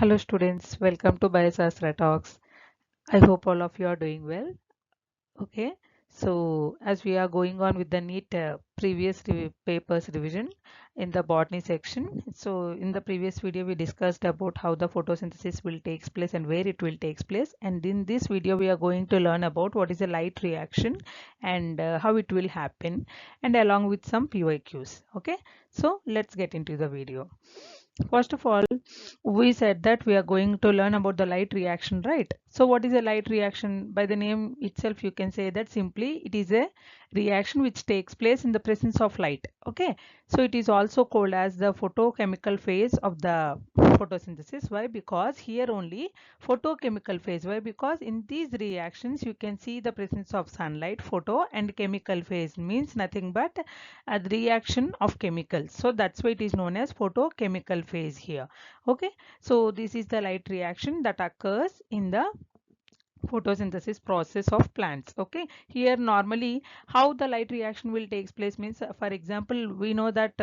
Hello students, welcome to Biosastra Talks. I hope all of you are doing well. Okay, so as we are going on with the NEET previous papers revision in the botany section. So in the previous video we discussed about how the photosynthesis will take place and where it will take place. And in this video we are going to learn about what is a light reaction and how it will happen, and along with some PYQs. Okay, so let's get into the video. First of all, we said that we are going to learn about the light reaction, right? So what is a light reaction? By the name itself, you can say that simply it is a reaction which takes place in the presence of light. Okay, so it is also called as the photochemical phase of the photosynthesis. Why? Because here only photochemical phase. Why? Because in these reactions you can see the presence of sunlight. Photo and chemical phase means nothing but the reaction of chemicals. So that's why it is known as photochemical phase here. Okay, so this is the light reaction that occurs in the photosynthesis process of plants. Okay, here normally how the light reaction will take place means, for example, we know that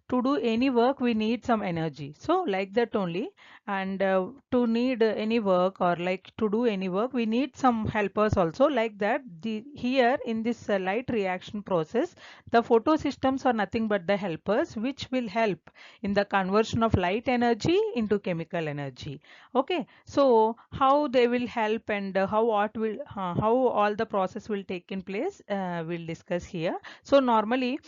to do any work we need some energy, so like that only. And to need any work, or like to do any work, we need some helpers also, like that. The here in this light reaction process, the photosystems are nothing but the helpers which will help in the conversion of light energy into chemical energy. Okay, so how they will help, and how all the process will take in place, we'll discuss here. So normally,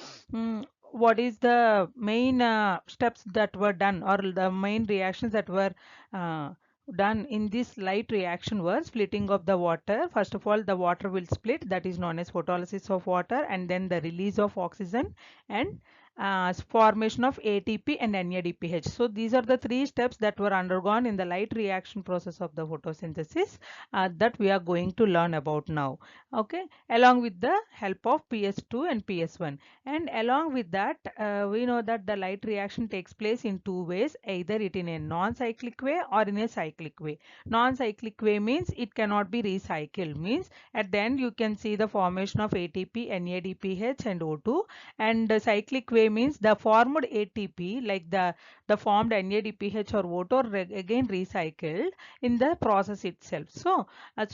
what is the main steps that were done, or the main reactions that were uh, done in this light reaction was splitting of the water. First of all, the water will split, that is known as photolysis of water, and then the release of oxygen and formation of ATP and NADPH. So these are the three steps that were undergone in the light reaction process of the photosynthesis that we are going to learn about now. Okay, along with the help of PS2 and PS1. And along with that, we know that the light reaction takes place in two ways, either it in a non-cyclic way or in a cyclic way. Non-cyclic way means it cannot be recycled, means at the end you can see the formation of ATP, NADPH and O2. And the cyclic way means the formed ATP, like the formed NADPH or O2, are again recycled in the process itself. So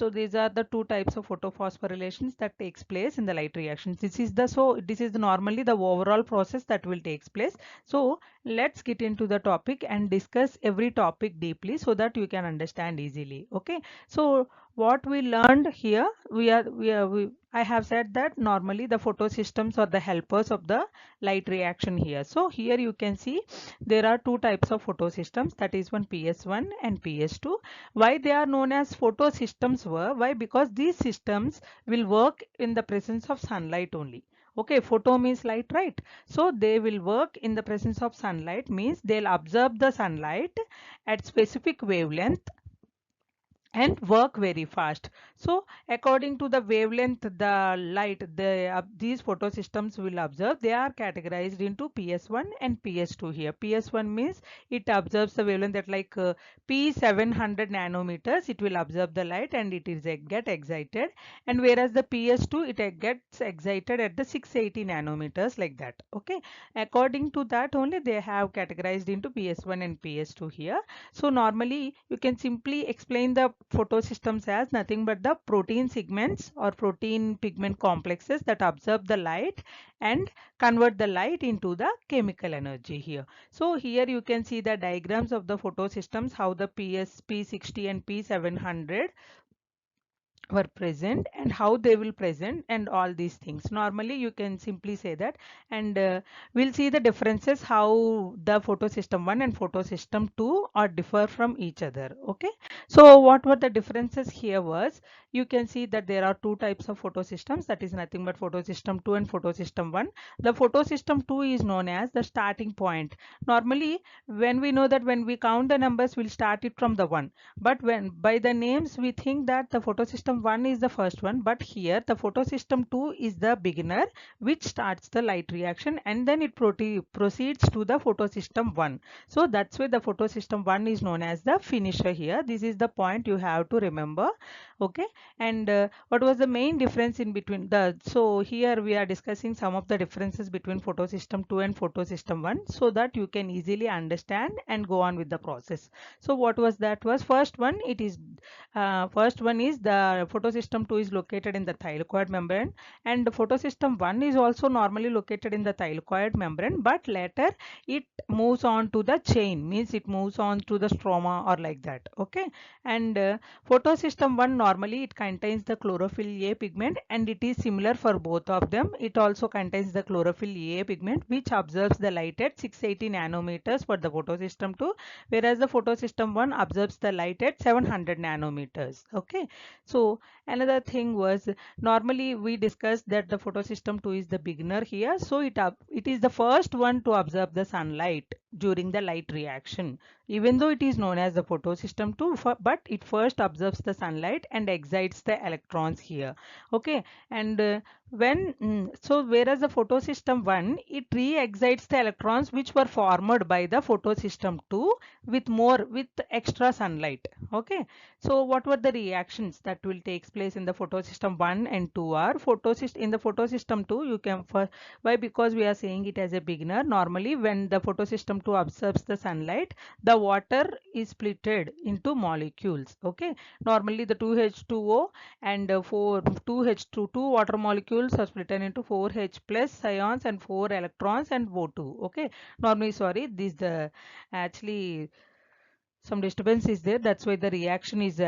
these are the two types of photophosphorylations that takes place in the light reactions. This is normally the overall process that will takes place. So let's get into the topic and discuss every topic deeply so that you can understand easily. Okay, so what we learned here, I have said that normally the photosystems are the helpers of the light reaction here. So here you can see there are two types of photosystems, that is one PS1 and PS2. Why they are known as photosystems were? Why? Because these systems will work in the presence of sunlight only. Okay, photo means light, right? So they will work in the presence of sunlight, means they'll observe the sunlight at specific wavelength and work very fast. So according to the wavelength, the light these photosystems will observe, they are categorized into PS1 and PS2 here. PS1 means it observes the wavelength at like P700 nanometers, it will observe the light and it is get excited. And whereas the PS2, it gets excited at the 680 nanometers, like that. Okay, according to that only they have categorized into PS1 and PS2 here. So normally you can simply explain the photosystems as nothing but the protein segments or protein pigment complexes that absorb the light and convert the light into the chemical energy here. So here you can see the diagrams of the photosystems, how the P60 and P700 were present and how they will present and all these things. Normally you can simply say that, and we'll see the differences, how the photosystem 1 and photosystem 2 are differ from each other. Okay, so what were the differences here was, you can see that there are two types of photosystems, that is nothing but photosystem 2 and photosystem 1. The photosystem 2 is known as the starting point. Normally when we know that when we count the numbers, we'll start it from the 1, but when by the names we think that the photosystem 1 is the first one, but here the photosystem 2 is the beginner which starts the light reaction, and then it proceeds to the photosystem 1. So that's why the photosystem 1 is known as the finisher here. This is the point you have to remember. Okay, And what was the main difference in between the, so here we are discussing some of the differences between photosystem 2 and photosystem 1, so that you can easily understand and go on with the process. So what was that was first one, it is first one is the photosystem 2 is located in the thylakoid membrane, and photosystem 1 is also normally located in the thylakoid membrane, but later it moves on to the chain, means it moves on to the stroma or like that. Okay. And photosystem 1 normally it contains the chlorophyll A pigment, and it is similar for both of them. It also contains the chlorophyll A pigment which absorbs the light at 680 nanometers for the photosystem 2, whereas the photosystem 1 absorbs the light at 700 nanometers. Okay. So another thing was, normally we discussed that the photosystem 2 is the beginner here, so it is the first one to observe the sunlight during the light reaction, even though it is known as the photosystem 2, but it first observes the sunlight and excites the electrons here. Okay. And so whereas the photosystem 1 it re-excites the electrons which were formed by the photosystem 2 with extra sunlight. Okay. So what were the reactions that will take place in the photosystem 1 and 2 are in the photosystem 2 you can first, why, because we are saying it as a beginner, normally when the photosystem 2 absorbs the sunlight, the water is splitted into molecules. Okay. Normally the 2H2O and 2H2, two water molecules are split into 4H plus ions and 4 electrons and O2. Okay. Normally, sorry, this the actually some disturbance is there, that's why the reaction is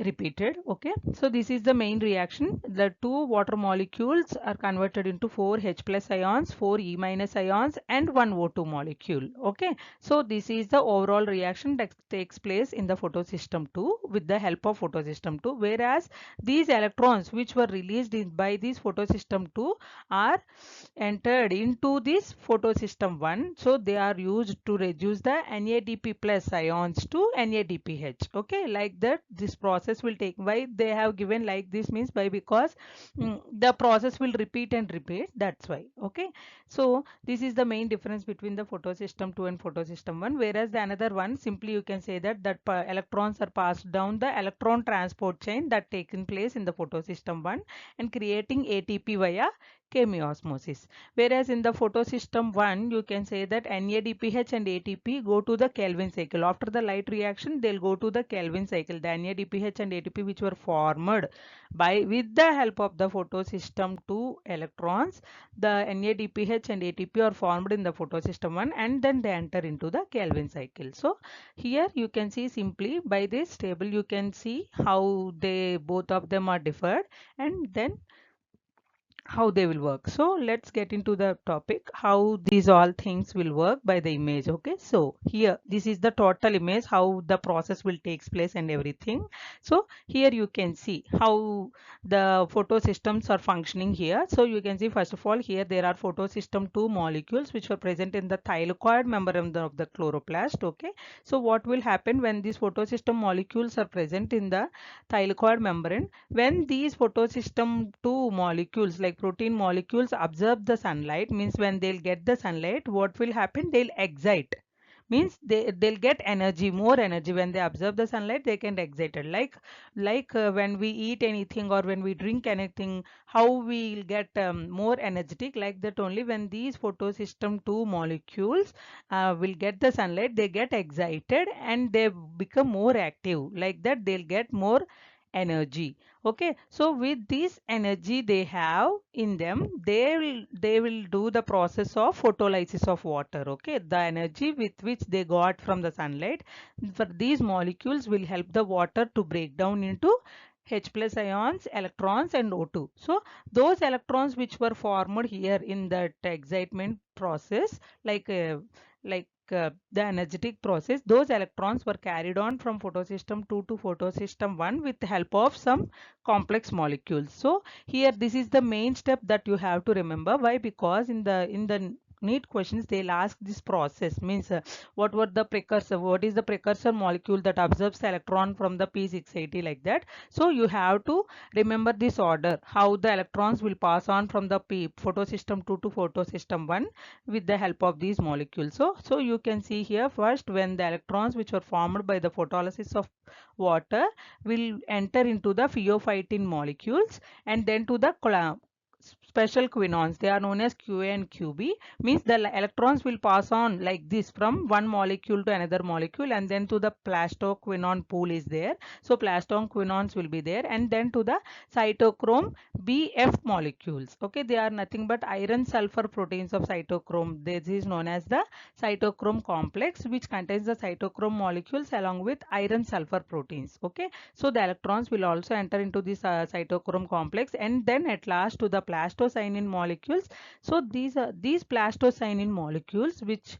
repeated. Okay. So this is the main reaction. The two water molecules are converted into 4 H plus ions, 4 E minus ions and 1 O2 molecule. Okay. So this is the overall reaction that takes place in the photosystem 2 with the help of photosystem 2, whereas these electrons which were released by this photosystem 2 are entered into this photosystem 1, so they are used to reduce the NADP plus ions to NADPH. Okay, like that this process will take. Why they have given like this means, by because the process will repeat and repeat, that's why. Okay. So this is the main difference between the photosystem 2 and photosystem 1, whereas the another one, simply you can say that electrons are passed down the electron transport chain that taken place in the photosystem 1 and creating ATP via chemiosmosis. Whereas in the photosystem 1, you can say that NADPH and ATP go to the Kelvin cycle. After the light reaction, they'll go to the Kelvin cycle. The NADPH and ATP which were formed with the help of the photosystem 2 electrons, the NADPH and ATP are formed in the photosystem 1 and then they enter into the Kelvin cycle. So here you can see simply by this table you can see how they both of them are differed and then how they will work. So let's get into the topic how these all things will work by the image. Okay, so here this is the total image, how the process will takes place and everything. So here you can see how the photosystems are functioning here. So you can see first of all here there are photosystem 2 molecules which were present in the thylakoid membrane of the chloroplast. Okay, so what will happen when these photosystem molecules are present in the thylakoid membrane? When these photosystem 2 molecules like protein molecules observe the sunlight, means when they'll get the sunlight, what will happen? They'll excite, means they'll get energy, more energy. When they observe the sunlight, they can excited, like when we eat anything or when we drink anything, how we'll get more energetic, like that only when these photosystem 2 molecules will get the sunlight, they get excited and they become more active, like that they'll get more energy. Okay, so with this energy they have in them, they will do the process of photolysis of water. Okay, the energy with which they got from the sunlight, for these molecules will help the water to break down into H plus ions, electrons and O2. So those electrons which were formed here in that excitement process, the energetic process, those electrons were carried on from photosystem 2 to photosystem 1 with the help of some complex molecules. So here this is the main step that you have to remember. Why? Because in the NEET questions, they'll ask this process, means what were the precursor, what is the precursor molecule that absorbs the electron from the P680, like that. So you have to remember this order, how the electrons will pass on from the photosystem 2 to photosystem 1 with the help of these molecules. So you can see here, first when the electrons which were formed by the photolysis of water will enter into the pheophytin molecules, and then to the special quinones, they are known as QA and QB, means the electrons will pass on like this from one molecule to another molecule, and then to the plastoquinone pool is there, so plastoquinones will be there, and then to the cytochrome BF molecules. Okay, they are nothing but iron sulfur proteins of cytochrome. This is known as the cytochrome complex, which contains the cytochrome molecules along with iron sulfur proteins. Okay, so the electrons will also enter into this cytochrome complex, and then at last to the plastocyanin molecules. So these plastocyanin molecules which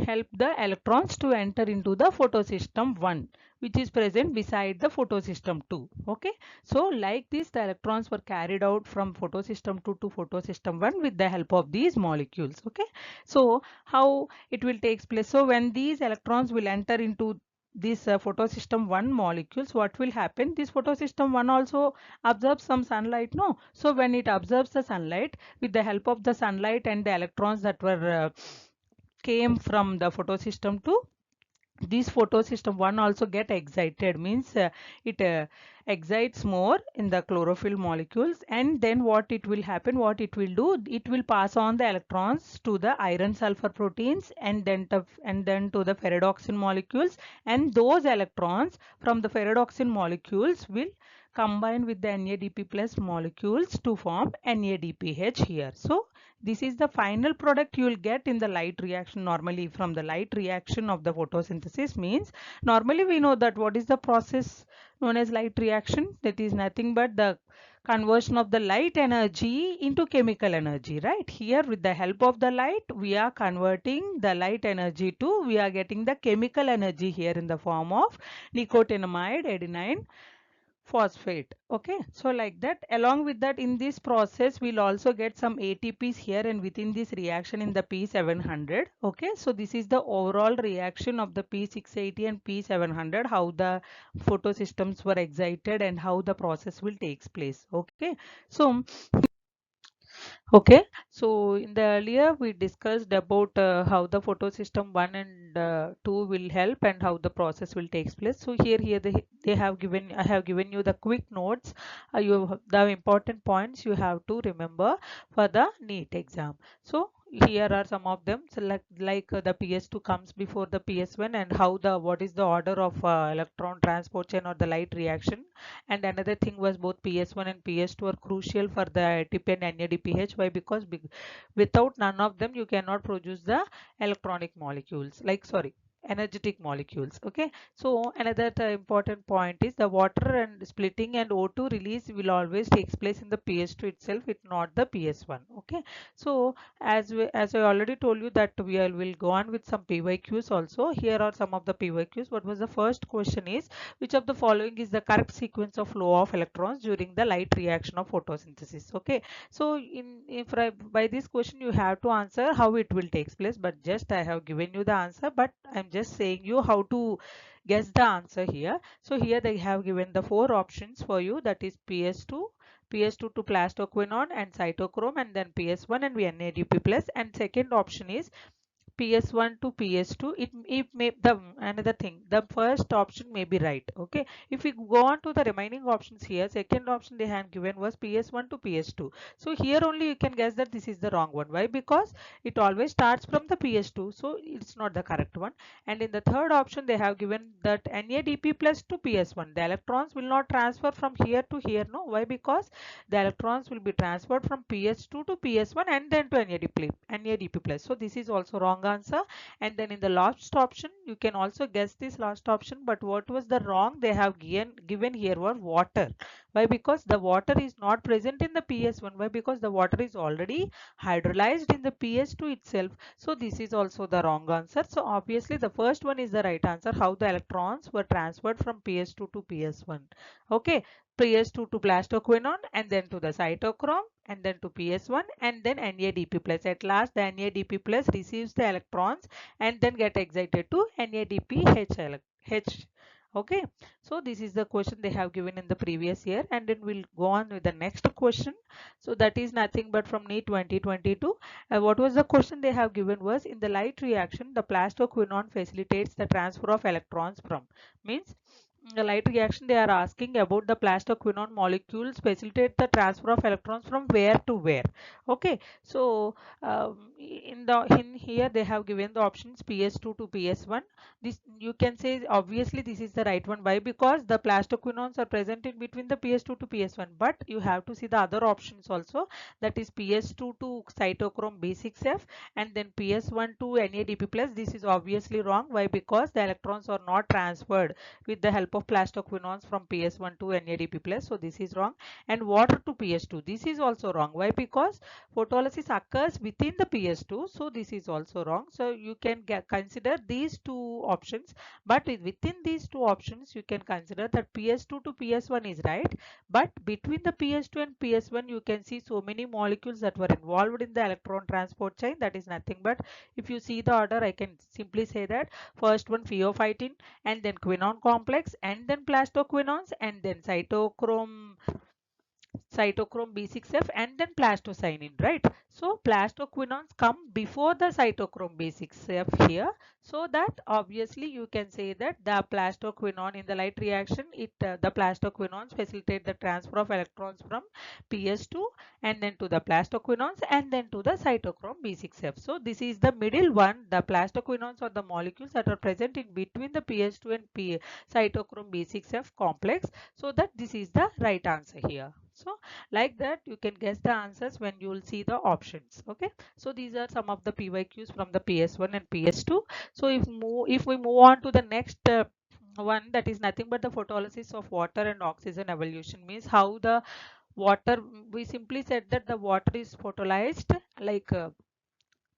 help the electrons to enter into the photosystem 1, which is present beside the photosystem 2. Okay, so like this the electrons were carried out from photosystem 2 to photosystem 1 with the help of these molecules. Okay, so how it will take place? So when these electrons will enter into this photosystem 1 molecules, what will happen? This photosystem 1 also absorbs some sunlight, no? So when it absorbs the sunlight, with the help of the sunlight and the electrons that were came from the photosystem 2, this photosystem 1 also get excited, means it excites more in the chlorophyll molecules, and then what it will happen, what it will do, it will pass on the electrons to the iron sulfur proteins, and then to the ferredoxin molecules, and those electrons from the ferredoxin molecules will combine with the NADP plus molecules to form NADPH here. So this is the final product you will get in the light reaction. Normally from the light reaction of the photosynthesis, means normally we know that what is the process known as light reaction, that is nothing but the conversion of the light energy into chemical energy, right? Here with the help of the light we are converting the light energy to, we are getting the chemical energy here in the form of nicotinamide adenine phosphate. Okay, so like that, along with that, in this process we'll also get some ATPs here, and within this reaction in the P700. Okay, so this is the overall reaction of the P680 and P700, how the photosystems were excited and how the process will takes place. Okay, so okay, so in the earlier we discussed about how the photosystem 1 and 2 will help and how the process will takes place. So here they have given, I have given you the quick notes, the important points you have to remember for the NEET exam. So here are some of them. So like the PS2 comes before the PS1, and how the what is the order of electron transport chain or the light reaction. And another thing was both PS1 and PS2 are crucial for the ATP and NADPH. Why? Because without none of them you cannot produce the electronic molecules, like sorry, energetic molecules. Okay, so another important point is the water and splitting and O2 release will always takes place in the PS2 itself, it's not the PS1. Okay, so as I already told you that will go on with some PYQs also. Here are some of the PYQs. What was the first question is, which of the following is the correct sequence of flow of electrons during the light reaction of photosynthesis? Okay, so by this question you have to answer how it will takes place, but just I have given you the answer, but I'm just saying you how to guess the answer here. So here they have given the four options for you, that is PS2, PS2 to plastoquinone and cytochrome, and then PS1 and NADP plus, and second option is PS1 to PS2. It may, the another thing, the first option may be right. Okay, if we go on to the remaining options here, second option they had given was PS1 to PS2. So here only you can guess that this is the wrong one. Why? Because it always starts from the PS2, so it's not the correct one. And in the third option they have given that NADP plus to PS1, the electrons will not transfer from here to here. No, why? Because the electrons will be transferred from PS2 to PS1 and then to NADP plus. So this is also wrong answer. And then in the last option you can also guess this last option, but what was the wrong they have given here was water. Why? Because the water is not present in the PS1. Why? Because the water is already hydrolyzed in the PS2 itself. So this is also the wrong answer. So obviously the first one is the right answer, how the electrons were transferred from PS2 to PS1. Okay, PS2 to plastoquinone, and then to the cytochrome, and then to PS1, and then NADP plus. At last the NADP plus receives the electrons and then get excited to NADPH. Okay, so this is the question they have given in the previous year, and then we'll go on with the next question. So that is nothing but from NEET 2022. What was the question they have given was, in the light reaction the plastoquinone facilitates the transfer of electrons from, means the light reaction they are asking about the plastoquinone molecules facilitate the transfer of electrons from where to where. Okay, so in here they have given the options PS2 to PS1. This you can say obviously this is the right one. Why? Because the plastoquinones are present in between the PS2 to PS1, but you have to see the other options also, that is PS2 to cytochrome B6F and then PS1 to NADP plus. This is obviously wrong. Why? Because the electrons are not transferred with the help of plastoquinones from PS1 to NADP plus, so this is wrong. And water to PS2, this is also wrong. Why? Because photolysis occurs within the PS2, so this is also wrong. So you can consider these two options, but within these two options you can consider that PS2 to PS1 is right, but between the PS2 and PS1 you can see so many molecules that were involved in the electron transport chain. That is nothing but, if you see the order, I can simply say that first one pheophytin, and then quinone complex, and then plastoquinones, and then cytochrome B6F, and then plastocyanin, right? So plastoquinones come before the cytochrome B6F here, so that obviously you can say that the plastoquinone in the light reaction, the plastoquinones facilitate the transfer of electrons from PS2 and then to the plastoquinones and then to the cytochrome B6F. So this is the middle one. The plastoquinones are the molecules that are present in between the PS2 and cytochrome B6F complex, so that this is the right answer here. So like that you can guess the answers when you will see the options. Okay, so these are some of the PYQs from the PS1 and PS2. So if we move on to the next one, that is nothing but the photolysis of water and oxygen evolution, means how the water, we simply said that the water is photolyzed, like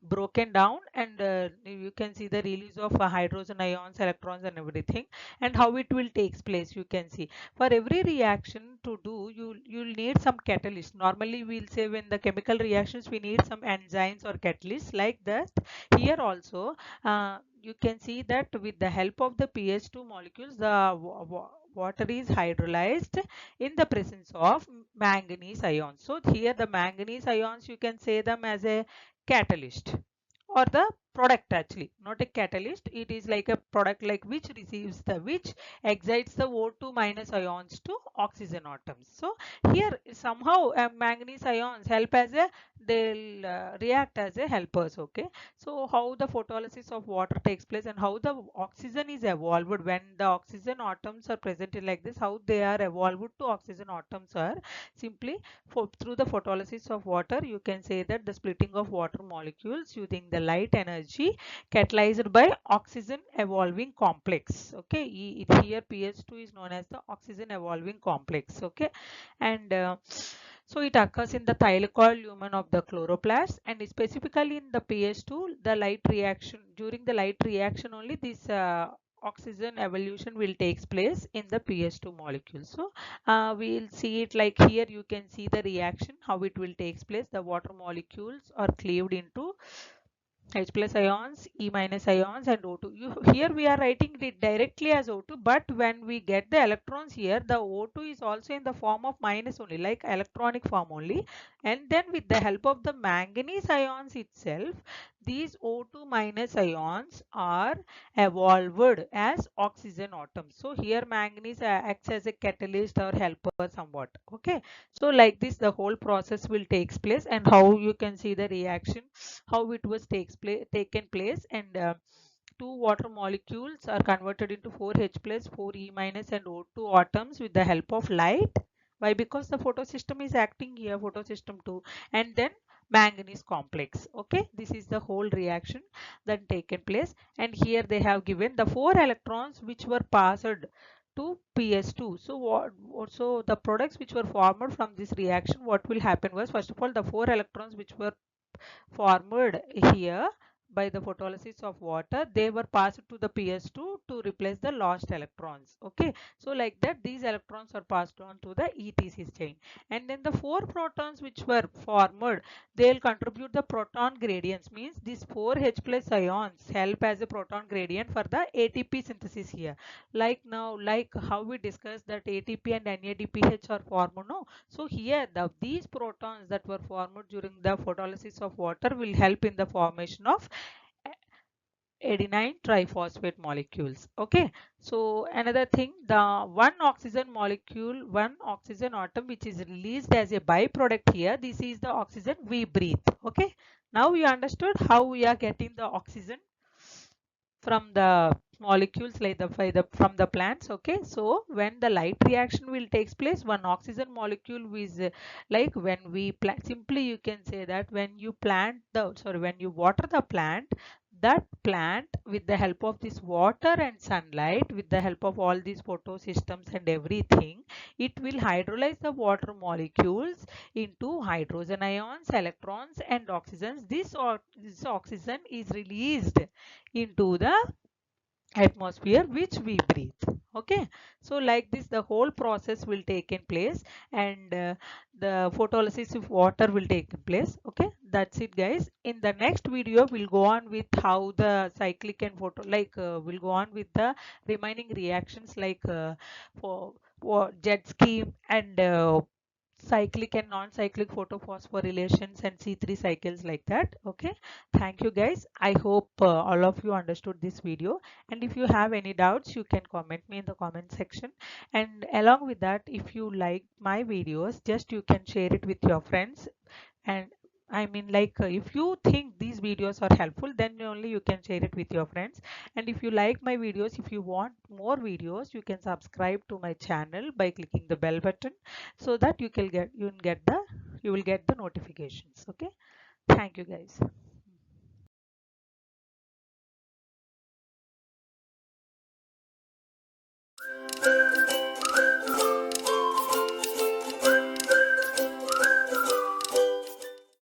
broken down, and you can see the release of hydrogen ions, electrons and everything, and how it will takes place. You can see for every reaction to do, you'll need some catalyst. Normally we'll say when the chemical reactions we need some enzymes or catalysts, like that here also you can see that with the help of the pH2 molecules, the water is hydrolyzed in the presence of manganese ions. So here the manganese ions, you can say them as a catalyst or the product, actually not a catalyst, it is like a product, like which receives the, which excites the O2 minus ions to oxygen atoms. So here somehow manganese ions help as a, they'll react as a helpers. Okay, so how the photolysis of water takes place and how the oxygen is evolved when the oxygen atoms are presented like this, how they are evolved to oxygen atoms are simply through the photolysis of water. You can say that the splitting of water molecules using the light energy catalyzed by oxygen evolving complex. Okay, here pH2 is known as the oxygen evolving complex. Okay, and so it occurs in the thylakoid lumen of the chloroplast, and specifically in the pH2, the light reaction, during the light reaction only this oxygen evolution will takes place in the pH2 molecule. So we'll see it like here. You can see the reaction, how it will takes place. The water molecules are cleaved into H plus ions, E minus ions and O2. Here we are writing it directly as O2, but when we get the electrons here, the O2 is also in the form of minus only, like electronic form only. And then with the help of the manganese ions itself, these O2 minus ions are evolved as oxygen atoms. So here manganese acts as a catalyst or helper somewhat. Okay, so like this the whole process will takes place, and how you can see the reaction, how it was taken place, and two water molecules are converted into 4H plus 4E minus and O2 atoms with the help of light. Why? Because the photosystem is acting here, photosystem 2, and then manganese complex. Okay, this is the whole reaction that taken place, and here they have given the 4 electrons which were passed to PS2. So so the products which were formed from this reaction, what will happen was, first of all, the 4 electrons which were formed here by the photolysis of water, they were passed to the PS2 to replace the lost electrons. Okay, so like that these electrons are passed on to the ETC chain, and then the four protons which were formed, they will contribute the proton gradients, means these four H plus ions help as a proton gradient for the ATP synthesis here. Like now, like how we discussed that ATP and NADPH are formed, no? So here these protons that were formed during the photolysis of water will help in the formation of adenine triphosphate molecules. Okay, so another thing, the one oxygen molecule, one oxygen atom which is released as a byproduct here, this is the oxygen we breathe. Okay, now you understood how we are getting the oxygen from the molecules like from the plants. Okay, so when the light reaction will takes place, one oxygen molecule is like when we plant, simply you can say that when you plant the, sorry, when you water the plant, that plant with the help of this water and sunlight, with the help of all these photosystems and everything, it will hydrolyze the water molecules into hydrogen ions, electrons and oxygens. This oxygen is released into the atmosphere which we breathe. Okay, so like this the whole process will take in place, and the photolysis of water will take in place. Okay, that's it guys. In the next video we'll go on with how the cyclic and we'll go on with the remaining reactions like for jet ski and cyclic and non-cyclic photophosphorylations and C3 cycles like that. Okay, thank you guys. I hope all of you understood this video, and if you have any doubts you can comment me in the comment section. And along with that, if you like my videos, just you can share it with your friends. And I mean like if you think these videos are helpful, then only you can share it with your friends. And if you like my videos, if you want more videos, you can subscribe to my channel by clicking the bell button, so that you will get the notifications. Okay, thank you guys.